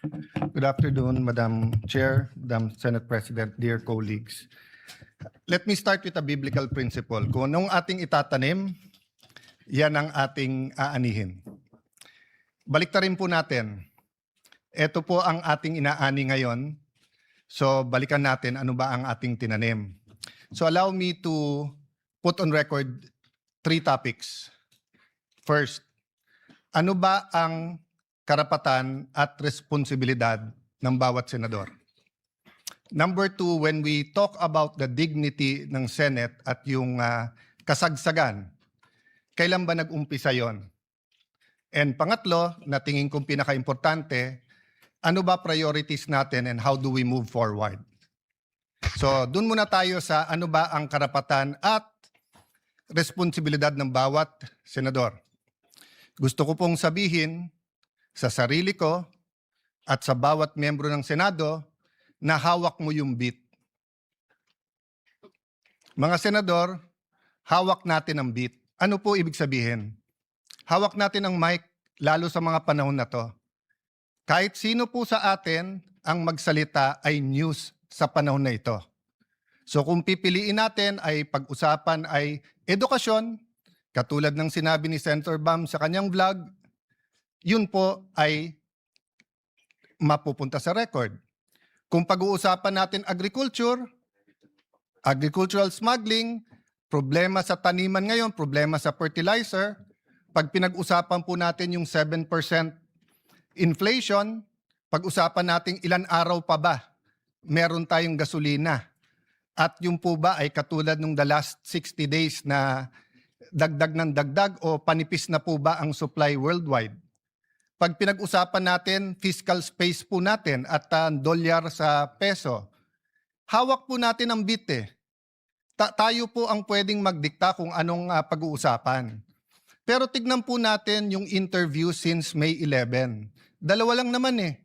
Good afternoon, Madam Chair, Madam Senate President, dear colleagues. Let me start with a biblical principle. Kung anong ating itatanim, yan ang ating aanihin. Baliktarin po natin. Ito po ang ating inaani ngayon. So balikan natin ano ba ang ating tinanim. So allow me to put on record 3 topics. First, ano ba ang karapatan at responsibilidad ng bawat senador? Number 2, when we talk about the dignity ng Senate at yung kasagsagan, kailan ba nag-umpisa yon? And pangatlo, na tingin kong pinaka-importante, ano ba priorities natin and how do we move forward? So, dun muna tayo sa ano ba ang karapatan at responsibilidad ng bawat senador. Gusto ko pong sabihin sa sarili ko at sa bawat miyembro ng Senado na hawak mo yung beat. Mga senador, hawak natin ang beat. Ano po ibig sabihin? Hawak natin ang mic, lalo sa mga panahon na to. Kahit sino po sa atin ang magsalita ay news sa panahon na ito. So kung pipiliin natin ay pag-usapan ay edukasyon, katulad ng sinabi ni Senator Bam sa kanyang vlog, yun po ay mapupunta sa record. Kung pag-uusapan natin agricultural smuggling, problema sa taniman ngayon, problema sa fertilizer, pag pinag-usapan po natin yung 7% inflation, pag-usapan natin ilan araw pa ba meron tayong gasolina. At yung po ba ay katulad nung the last 60 days na dagdag ng dagdag o panipis na po ba ang supply worldwide? Pag pinag-usapan natin, fiscal space po natin at dolyar sa peso, hawak po natin ang beat eh. Tayo po ang pwedeng magdikta kung anong pag-uusapan. Pero tignan po natin yung interview since May 11. Dalawa lang naman eh.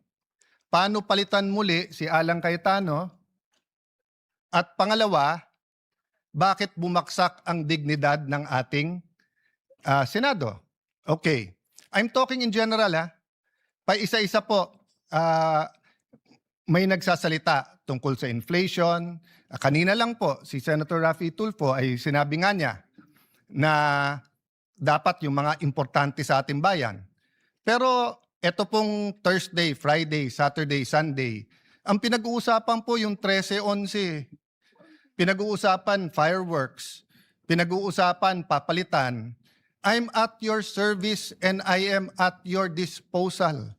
Paano palitan muli si Alan Cayetano? At pangalawa, bakit bumaksak ang dignidad ng ating Senado? Okay. I'm talking in general Pa isa-isa po, may nagsasalita tungkol sa inflation. Kanina lang po, si Senator Raffy Tulfo ay sinabi nga niya na dapat yung mga importante sa ating bayan. Pero ito pong Thursday, Friday, Saturday, Sunday, ang pinag-uusapan po yung 13-11. Pinag-uusapan fireworks, pinag-uusapan papalitan. I'm at your service and I am at your disposal.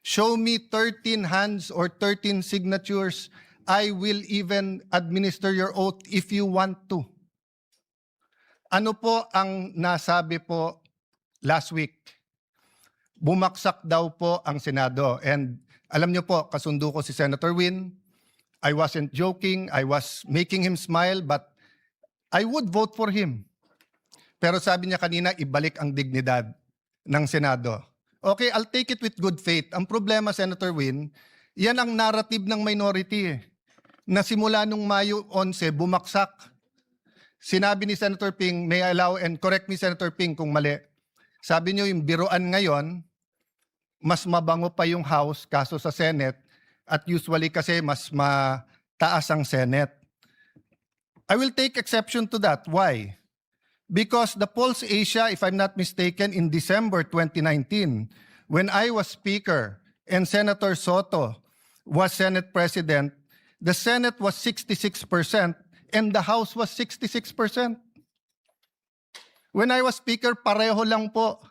Show me 13 hands or 13 signatures. I will even administer your oath if you want to. Ano po ang nasabi po last week? Bumaksak daw po ang Senado. And alam niyo po, kasundo ko si Senator Win. I wasn't joking. I was making him smile, but I would vote for him. Pero sabi niya kanina, ibalik ang dignidad ng Senado. Okay, I'll take it with good faith. Ang problema, Senator Win, yan ang narrative ng minority na simula nung Mayo 11, bumaksak. Sinabi ni Senator Ping, may I allow and correct me Senator Ping kung mali. Sabi niyo yung biruan ngayon, mas mabango pa yung House kaso sa Senate at usually kasi mas mataas ang Senate. I will take exception to that. Why? Because the Pulse Asia, if I'm not mistaken, in December 2019, when I was Speaker and Senator Soto was Senate President, the Senate was 66% and the House was 66%. When I was Speaker, pareho lang po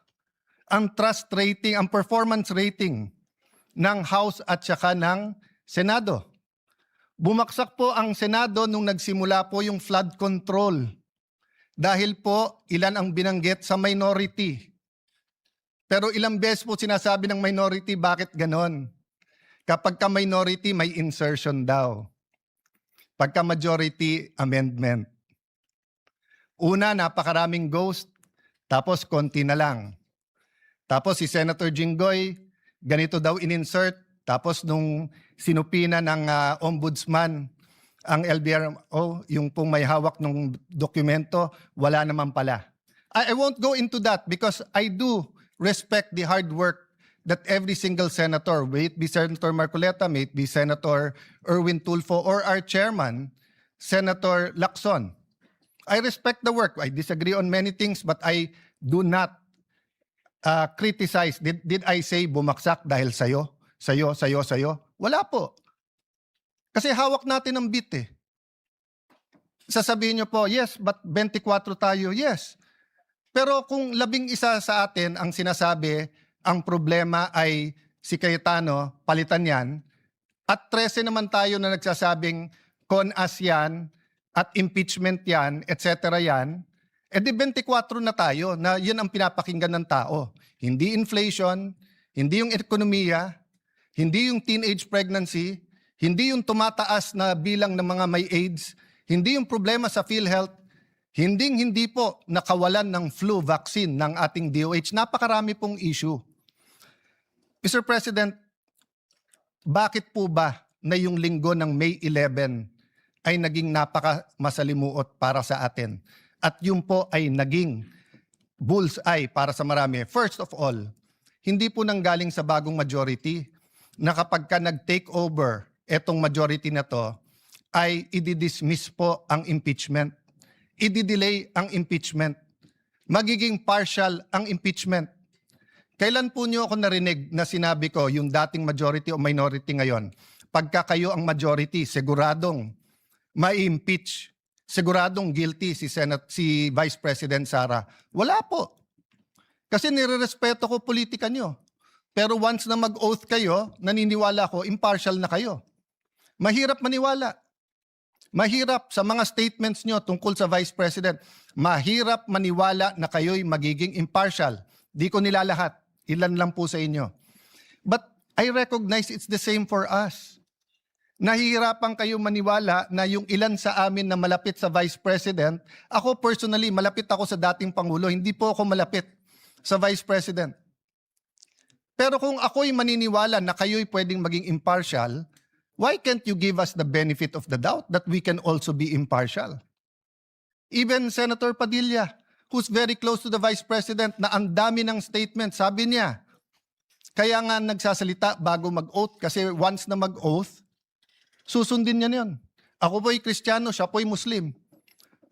ang trust rating, ang performance rating ng House at saka ng Senado. Bumaksak po ang Senado nung nagsimula po yung flood control. Dahil po, ilan ang binanggit sa minority. Pero ilang beses po sinasabi ng minority, bakit ganon? Kapag ka minority, may insertion daw. Pagka majority, amendment. Una, napakaraming ghost, tapos konti na lang. Tapos si Senator Jinggoy, ganito daw in-insert, tapos nung sinupina ng ombudsman, ang LBRO, yung pong may hawak ng dokumento, wala naman pala. I won't go into that because I do respect the hard work that every single senator, may it be Senator Marcoleta, may it be Senator Erwin Tulfo, or our chairman, Senator Lacson. I respect the work. I disagree on many things, but I do not criticize. Did I say bumaksak dahil sayo? Wala po. Kasi hawak natin ang beat eh. Sasabihin nyo po, yes, but 24 tayo, yes. Pero kung 11 sa atin ang sinasabi, ang problema ay si Cayetano, palitan yan, at 13 naman tayo na nagsasabing con-as yan, at impeachment yan, etc. yan, edi 24 na tayo na yan ang pinapakinggan ng tao. Hindi inflation, hindi yung ekonomiya, hindi yung teenage pregnancy, hindi yung tumataas na bilang ng mga may AIDS, hindi yung problema sa PhilHealth, hindi po nakawalan ng flu vaccine ng ating DOH. Napakarami pong issue. Mr. President, bakit po ba na yung linggo ng May 11 ay naging napaka-masalimuot para sa atin? At yun po ay naging bullseye para sa marami. First of all, hindi po nanggaling sa bagong majority na kapag ka nag-take over etong majority na to, ay i-dismiss po ang impeachment. I-delay ang impeachment. Magiging partial ang impeachment. Kailan po niyo ako narinig na sinabi ko yung dating majority o minority ngayon? Pagka kayo ang majority, siguradong ma-impeach, siguradong guilty si Vice President Sara. Wala po. Kasi nirerespeto ko politika niyo. Pero once na mag-oath kayo, naniniwala ko, impartial na kayo. Mahirap maniwala. Mahirap sa mga statements nyo tungkol sa Vice President. Mahirap maniwala na kayo'y magiging impartial. Di ko nilalahat. Ilan lang po sa inyo. But I recognize it's the same for us. Nahihirapan kayo maniwala na yung ilan sa amin na malapit sa Vice President, ako personally, malapit ako sa dating Pangulo. Hindi po ako malapit sa Vice President. Pero kung ako'y maniniwala na kayo'y pwedeng maging impartial, why can't you give us the benefit of the doubt that we can also be impartial? Even Senator Padilla, who's very close to the Vice President, na ang dami ng statement, sabi niya, kaya nga nagsasalita bago mag-oath kasi once na mag-oath, susundin niya yun. Ako po'y Kristiyano, siya po'y Muslim.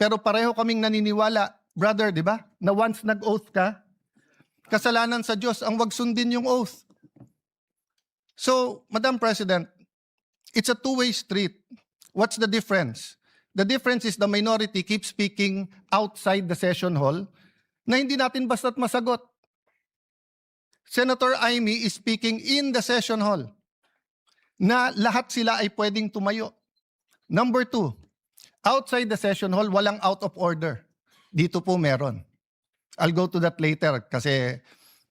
Pero pareho kaming naniniwala, brother, di ba? Na once nag-oath ka, kasalanan sa Diyos ang wag sundin yung oath. So, Madam President, it's a two-way street. What's the difference? The difference is the minority keeps speaking outside the session hall na hindi natin basta't masagot. Senator Amy is speaking in the session hall na lahat sila ay pwedeng tumayo. Number 2, outside the session hall, walang out of order. Dito po meron. I'll go to that later kasi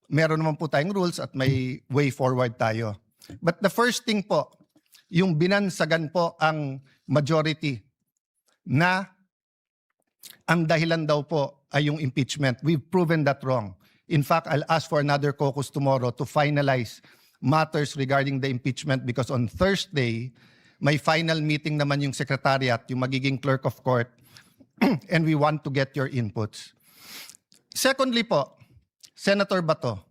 meron naman po tayong rules at may way forward tayo. But the first thing po, yung binansagan po ang majority na ang dahilan daw po ay yung impeachment. We've proven that wrong. In fact, I'll ask for another caucus tomorrow to finalize matters regarding the impeachment because on Thursday, may final meeting naman yung secretariat, yung magiging clerk of court, and we want to get your inputs. Secondly po, Senator Bato,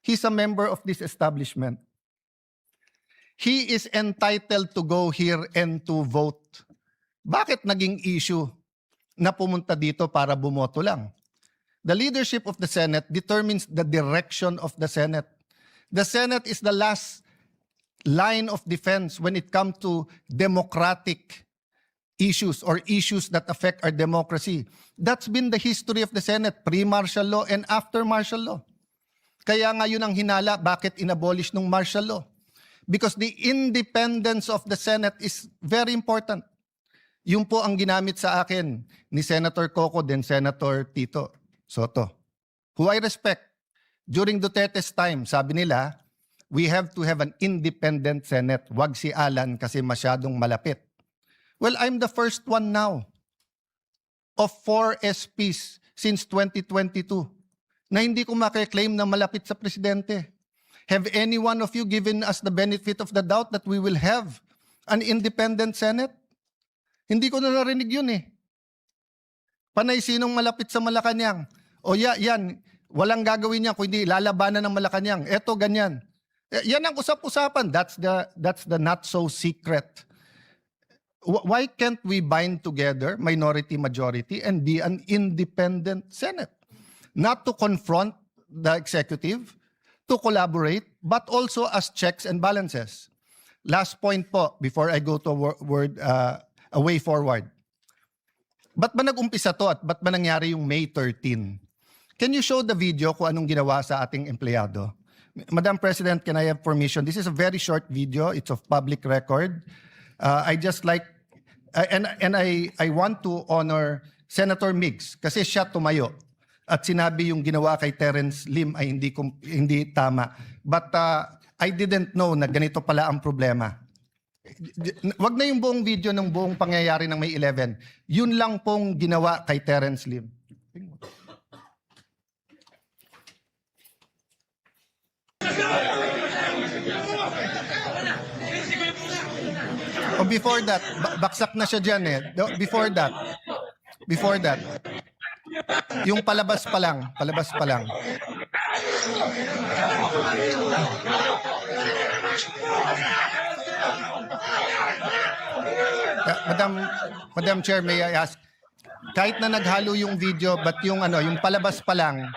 he's a member of this establishment. He is entitled to go here and to vote. Bakit naging issue na pumunta dito para bumoto lang? The leadership of the Senate determines the direction of the Senate. The Senate is the last line of defense when it comes to democratic issues or issues that affect our democracy. That's been the history of the Senate, pre-martial law and after martial law. Kaya nga yun ang hinala, bakit inabolish ng martial law? Because the independence of the Senate is very important. Yung po ang ginamit sa akin ni Senator Coco then Senator Tito Soto, who I respect. During Duterte's time, sabi nila, we have to have an independent Senate. Wag si Alan kasi masyadong malapit. Well, I'm the first one now of 4 SPs since 2022 na hindi ko makiklaim na malapit sa presidente. Have any one of you given us the benefit of the doubt that we will have an independent Senate? Hindi ko na narinig yun eh. Panay sinong malapit sa Malacanang. O yan, Walang gagawin niya kundi lalabanan ng Malacanang. Eto, ganyan. Yan ang usap-usapan. That's the not so secret. Why can't we bind together, minority, majority, and be an independent Senate? Not to confront the executive, to collaborate, but also as checks and balances. Last point po, before I go to a way forward. Ba't ba nag-umpisa to at ba't ba nangyari yung May 13? Can you show the video kung anong ginawa sa ating empleyado? Madam President, can I have permission? This is a very short video. It's of public record. I just like, and I want to honor Senator Migs kasi siya tumayo at sinabi yung ginawa kay Terence Lim ay hindi tama. But I didn't know na ganito pala ang problema. Wag na yung buong video ng buong pangyayari ng May 11. Yun lang pong ginawa kay Terence Lim. Oh, before that, baksak na siya dyan eh. Before that, yung palabas pa lang. Madam Chair, may I ask, kahit na naghalo yung video, but yung palabas pa lang.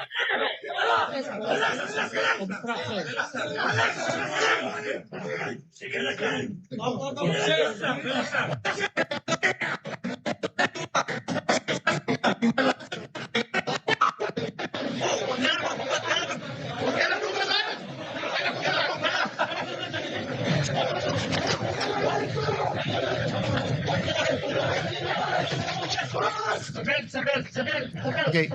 Okay,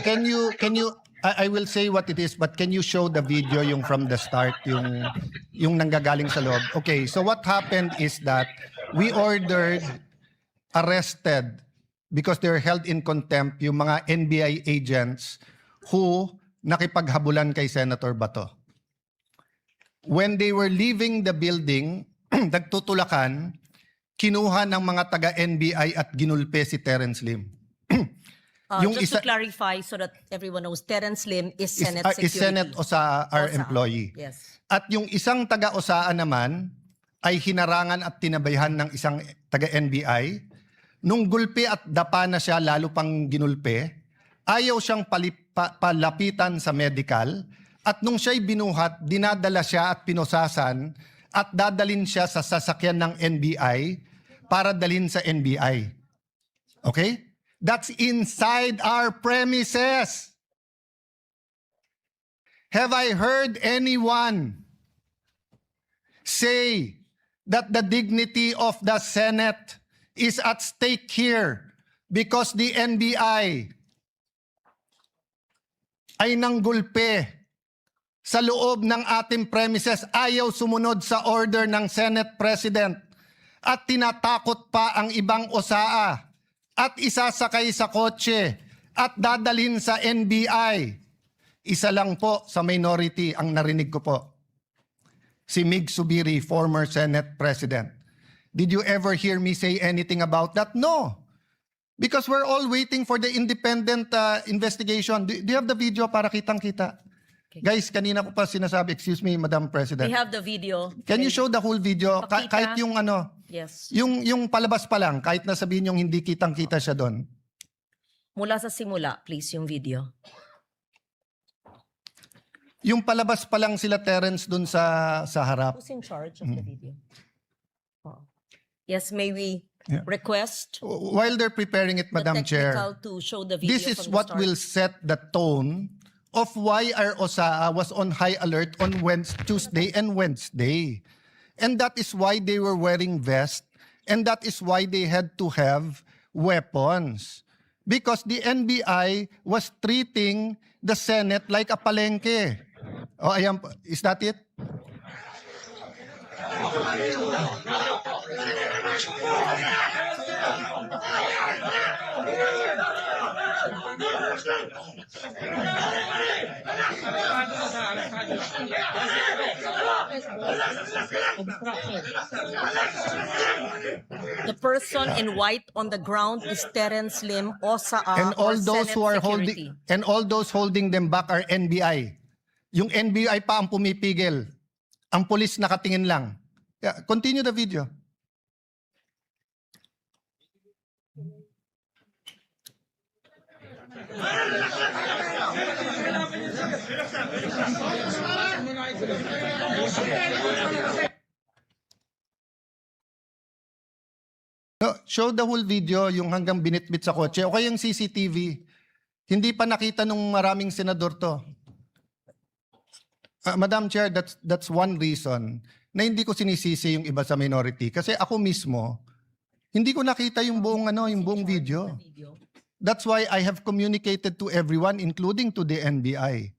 can you I will say what it is, but can you show the video yung from the start, yung nanggagaling sa loob? Okay, so what happened is that we ordered arrested because they're held in contempt yung mga NBI agents who nakipaghabulan kay Senator Bato. When they were leaving the building, nagtutulakan, kinuha ng mga taga-NBI at ginulpe si Terence Lim. Just to clarify so that everyone knows, Terence Lim is Senate Security. Is Senate OSA, our employee. Yes. At yung isang taga-OSA naman ay hinarangan at tinabayhan ng isang taga-NBI. Nung gulpi at dapa na siya, lalo pang ginulpe, ayaw siyang palapitan sa medical. At nung siya'y binuhat, dinadala siya at pinosasan at dadalin siya sa sasakyan ng NBI para dalhin sa NBI. Okay? That's inside our premises. Have I heard anyone say that the dignity of the Senate is at stake here because the NBI ay nanggulpe sa loob ng ating premises, ayaw sumunod sa order ng Senate President at tinatakot pa ang ibang OSAA at isasakay sa kotse at dadalhin sa NBI. Isa lang po sa minority ang narinig ko po. Si Mig Subiri, former Senate President. Did you ever hear me say anything about that? No. Because we're all waiting for the independent investigation. Do you have the video para kitang-kita? Okay. Guys, kanina ko pa sinasabi, excuse me, Madam President. We have the video. Can you show the whole video? Kahit yung Yes. Yung palabas pa lang, kahit na sabihin yung hindi kitang-kita siya doon. Mula sa simula, please, yung video. Yung palabas pa lang sila Terence doon sa harap. Who's in charge of the video? Oh. Yes, may we request While they're preparing it, Madam Chair, to show the video this is from the what start. will set the tone of why our OSAA was on high alert on Tuesday and Wednesday. And that is why they were wearing vests, and that is why they had to have weapons. Because the NBI was treating the Senate like a palengke. Oh, ayan, is that it? The person in white on the ground is Terence Lim, OSA, And all or those who Senate are Security. holding them back are NBI. Yung NBI pa ang pumipigil. Ang pulis nakatingin lang. Yeah, continue the video. No, show the whole video, yung hanggang binitbit sa kotse. O kaya yung CCTV. Hindi pa nakita nung maraming senador to. Madam Chair, that's one reason na hindi ko sinisisi yung iba sa minority. Kasi ako mismo, hindi ko nakita yung buong video. That's why I have communicated to everyone, including to the NBI.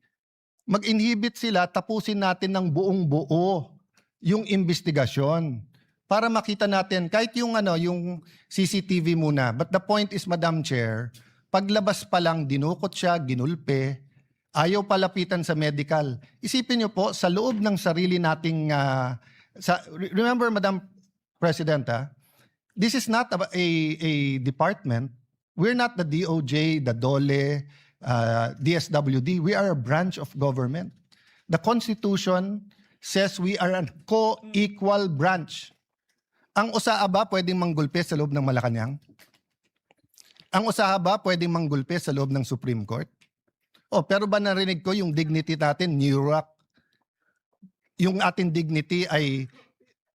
Mag-inhibit sila, tapusin natin ng buong buo yung investigasyon para makita natin kahit yung CCTV muna. But the point is, Madam Chair, paglabas pa lang dinukot siya, ginulpe, ayaw palapitan sa medical. Isipin niyo po sa loob ng sarili nating remember, Madam President, this is not a department. We're not the DOJ, the DOLE, DSWD. We are a branch of government. The Constitution says we are a co-equal branch. Ang OSA ba pwedeng manggulpe sa loob ng Malacanang? Ang OSA ba pwedeng manggulpe sa loob ng Supreme Court? Oh, pero ba narinig ko yung dignity natin, NURAC? Yung ating dignity ay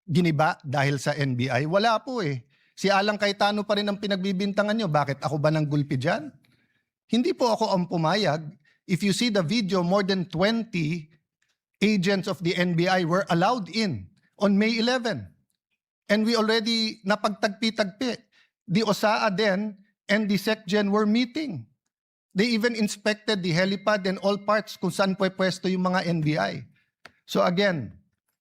giniba dahil sa NBI? Wala po eh. Si Alang Cayetano pa rin ang pinagbibintangan nyo. Bakit ako ba nang gulpi dyan? Hindi po ako ang pumayag. If you see the video, more than 20 agents of the NBI were allowed in on May 11. And we already napagtagpi-tagpi. The OSAA then and the SecGen were meeting. They even inspected the helipad and all parts kung saan pwesto yung mga NBI. So again,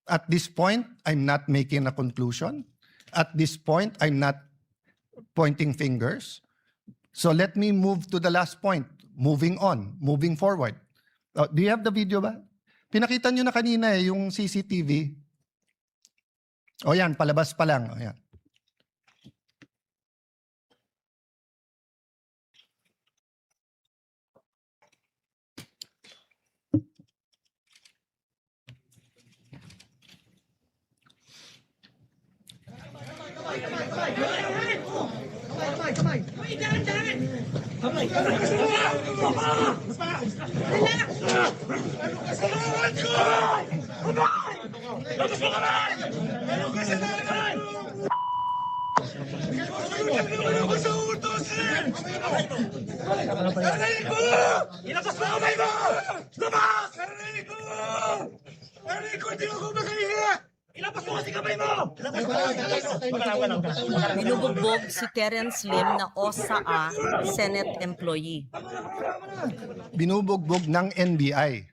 at this point, I'm not making a conclusion. At this point, I'm not pointing fingers. So let me move to the last point. Moving on, moving forward. Do you have the video ba? Pinakita nyo na kanina yung CCTV. O yan, palabas pa lang. O yan. Ilabas mo kamay mo! Labas! Narinig ko! Narinig ko! Hindi ako makahiya! Ilabas mo kasi kamay mo! Binubugbog si Terence Lim na OSA Senate employee. Binubugbog ng NBI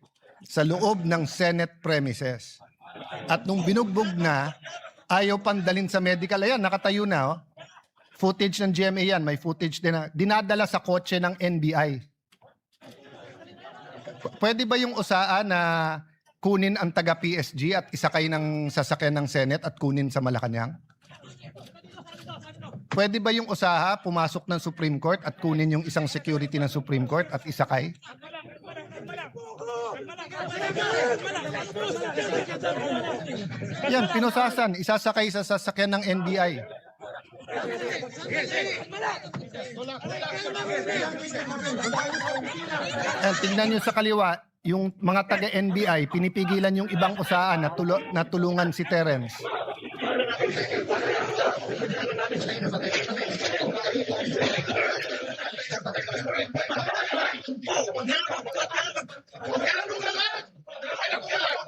sa loob ng Senate premises. At nung binugbog na, ayaw pandalin sa medical. Ayan, nakatayo na. Oh. Footage ng GMA yan. May footage din na. Dinadala sa kotse ng NBI. Pwede ba yung OSAA na kunin ang taga-PSG at isakay ng sasakyan ng Senate at kunin sa Malacanang? Pwede ba yung OSAA pumasok ng Supreme Court at kunin yung isang security ng Supreme Court at isakay? Yan, pinusasan, isasakay sa sasakyan ng NBI. Tingnan nyo sa kaliwa, yung mga taga-NBI, pinipigilan yung ibang OSAA na tulungan si Terence.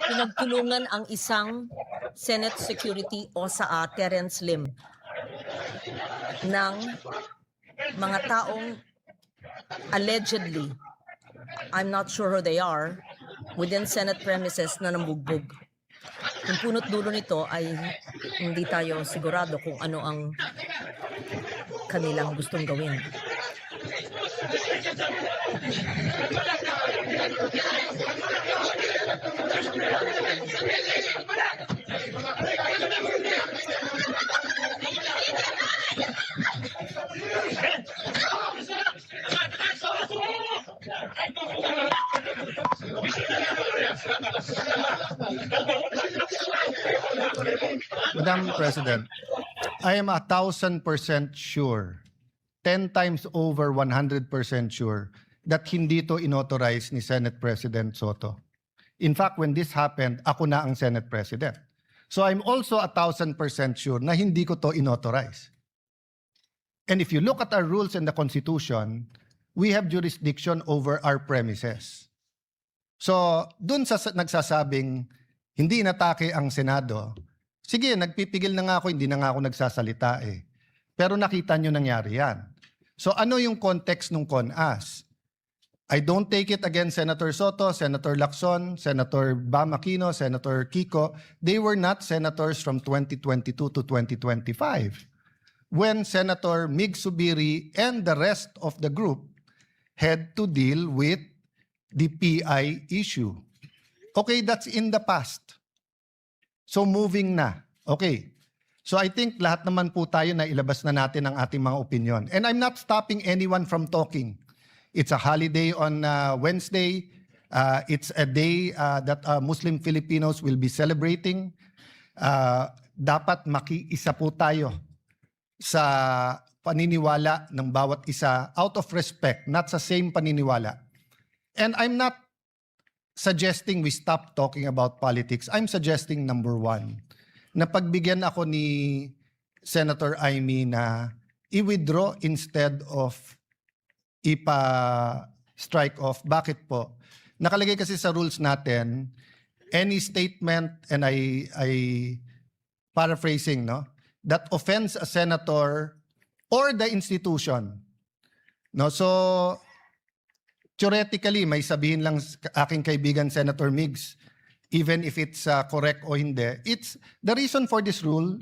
Pinagtulungan ang isang Senate Security OSA Terence Lim ng mga taong allegedly, I'm not sure who they are, within Senate premises na nambugbog. Kung punot dulo nito ay hindi tayo sigurado kung ano ang kanilang gustong gawin. Madam President, I am 1,000% sure, 10 times over 100% sure that hindi to inauthorize ni Senate President Soto. In fact, when this happened, ako na ang Senate President. So I'm also 1,000% sure na hindi ko to inauthorize. And if you look at our rules and the Constitution, we have jurisdiction over our premises. So, dun sa nagsasabing hindi inatake ang Senado, sige, nagpipigil na nga ako, hindi na nga ako nagsasalita eh. Pero nakita nyo nangyari yan. So ano yung context ng CONAS? I don't take it against Senator Soto, Senator Lacson, Senator Bam Aquino, Senator Kiko. They were not senators from 2022 to 2025. When Senator Mig Subiri and the rest of the group had to deal with the PI issue. Okay, that's in the past. So moving na. Okay. So I think lahat naman po tayo na ilabas na natin ang ating mga opinion. And I'm not stopping anyone from talking. It's a holiday on Wednesday. It's a day that Muslim Filipinos will be celebrating. Dapat makiisa po tayo sa paniniwala ng bawat isa out of respect, not sa same paniniwala. And I'm not suggesting we stop talking about politics. I'm suggesting number one, na pagbigyan ako ni Senator Amy na i-withdraw instead of ipa-strike off. Bakit po? Nakalagay kasi sa rules natin, any statement, and I paraphrasing, no, that offends a senator or the institution. No, so theoretically, may sabihin lang aking kaibigan Senator Migs, even if it's correct o hindi. It's the reason for this rule.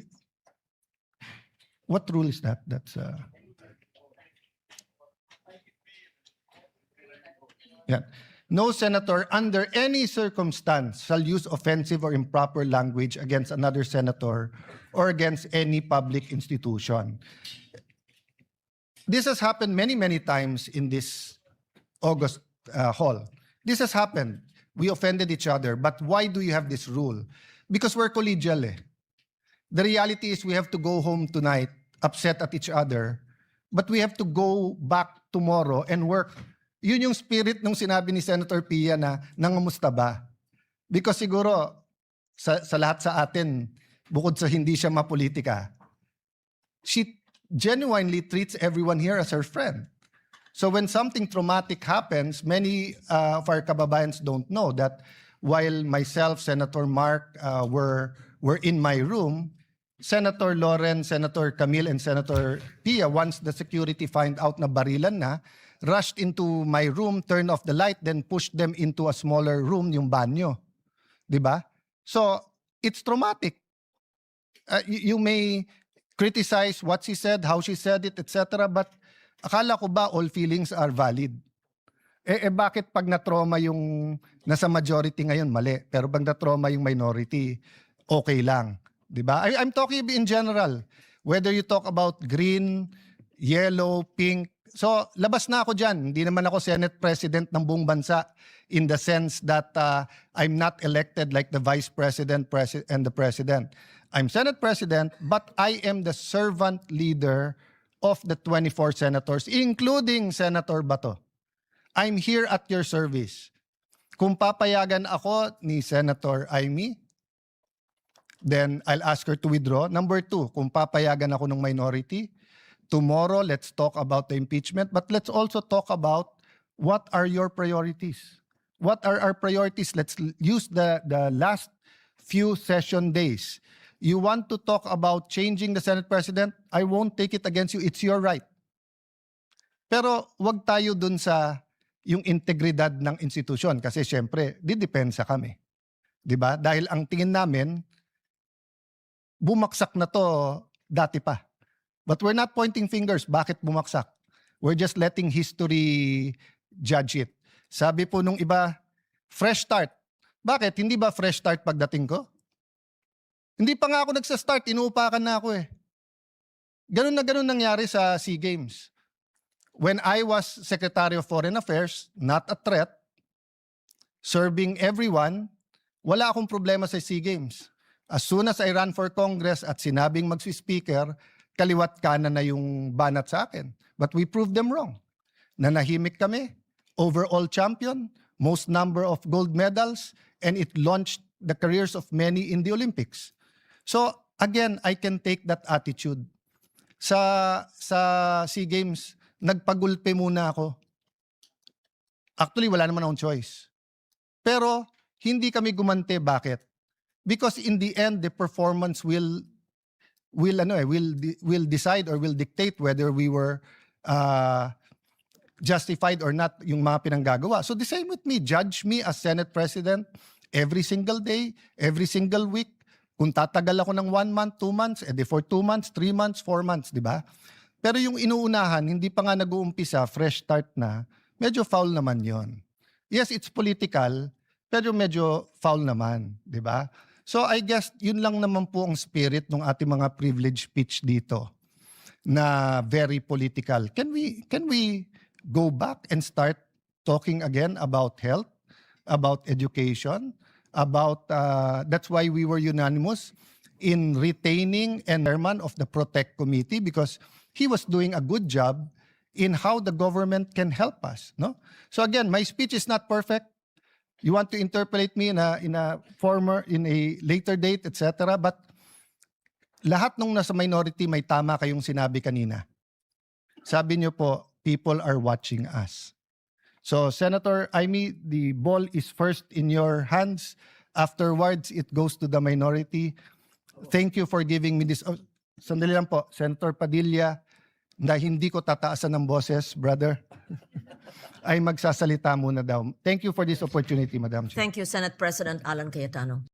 What rule is that? That's yeah. No senator under any circumstance shall use offensive or improper language against another senator or against any public institution. This has happened many, many times in this August hall. This has happened. We offended each other. But why do you have this rule? Because we're collegial eh. The reality is we have to go home tonight upset at each other, but we have to go back tomorrow and work. Yun yung spirit nung sinabi ni Senator Pia na nangamusta ba? Because siguro sa lahat sa atin, bukod sa hindi siya mapolitika, she genuinely treats everyone here as her friend. So when something traumatic happens, many of our kababayans don't know that while myself, Senator Mark were in my room, Senator Loren, Senator Camille, and Senator Pia, once the security find out na barilan na, rushed into my room, turned off the light, then pushed them into a smaller room, yung banyo. Diba? So it's traumatic. You may criticize what she said, how she said it, etc. But akala ko ba all feelings are valid? Bakit pag na-trauma yung nasa majority ngayon, mali. Pero pag na-trauma yung minority, okay lang. Diba? I'm talking in general. Whether you talk about green, yellow, pink. So, labas na ako dyan. Hindi naman ako Senate President ng buong bansa in the sense that I'm not elected like the Vice President and the President. I'm Senate President, but I am the servant leader of the 24 senators, including Senator Bato. I'm here at your service. Kung papayagan ako ni Senator Amy, then I'll ask her to withdraw. Number two, kung papayagan ako ng minority, tomorrow let's talk about the impeachment, but let's also talk about what are your priorities. What are our priorities? Let's use the last few session days. You want to talk about changing the Senate President? I won't take it against you. It's your right. Pero wag tayo dun sa yung integridad ng institusyon kasi syempre, didepensa kami. 'Di ba? Dahil ang tingin namin, bumaksak na to dati pa. But we're not pointing fingers. Bakit bumaksak? We're just letting history judge it. Sabi po nung iba, fresh start. Bakit? Hindi ba fresh start pagdating ko? Hindi pa nga ako nagsa-start, inuupakan na ako eh. Ganun na ganun nangyari sa SEA Games. When I was Secretary of Foreign Affairs, not a threat, serving everyone, wala akong problema sa SEA Games. As soon as I ran for Congress at sinabing magsi-speaker, kaliwat kanan na yung banat sa akin. But we proved them wrong. Nanahimik kami, overall champion, most number of gold medals, and it launched the careers of many in the Olympics. So again, I can take that attitude. Sa SEA Games, nagpagulpe muna ako. Actually, wala naman akong choice. Pero hindi kami gumante. Bakit? Because in the end, the performance will decide or will dictate whether we were justified or not yung mga pinanggagawa. So the same with me. Judge me as Senate President every single day, every single week. Kung tatagal ako ng 1 month, 2 months, edi for 2 months, 3 months, 4 months, di ba? Pero yung inuunahan, hindi pa nga nag-uumpisa, fresh start na, medyo foul naman yon. Yes, it's political, pero medyo foul naman, di ba? So I guess yun lang naman po ang spirit ng ating mga privilege speech dito na very political. Can we go back and start talking again about health, about education, about that's why we were unanimous in retaining and chairman of the Protect Committee because he was doing a good job in how the government can help us, no? So again, my speech is not perfect. You want to interpolate me in a later date, etc. But lahat nung nasa minority may tama kayong sinabi kanina. Sabi niyo po, people are watching us. So Senator Amy, the ball is first in your hands. Afterwards, it goes to the minority. Thank you for giving me this. Oh, sandali lang po, Senator Padilla, na hindi ko tataasan ng boses, brother. Ay magsasalita muna daw. Thank you for this opportunity, Madam Chair. Thank you, Senate President Alan Cayetano.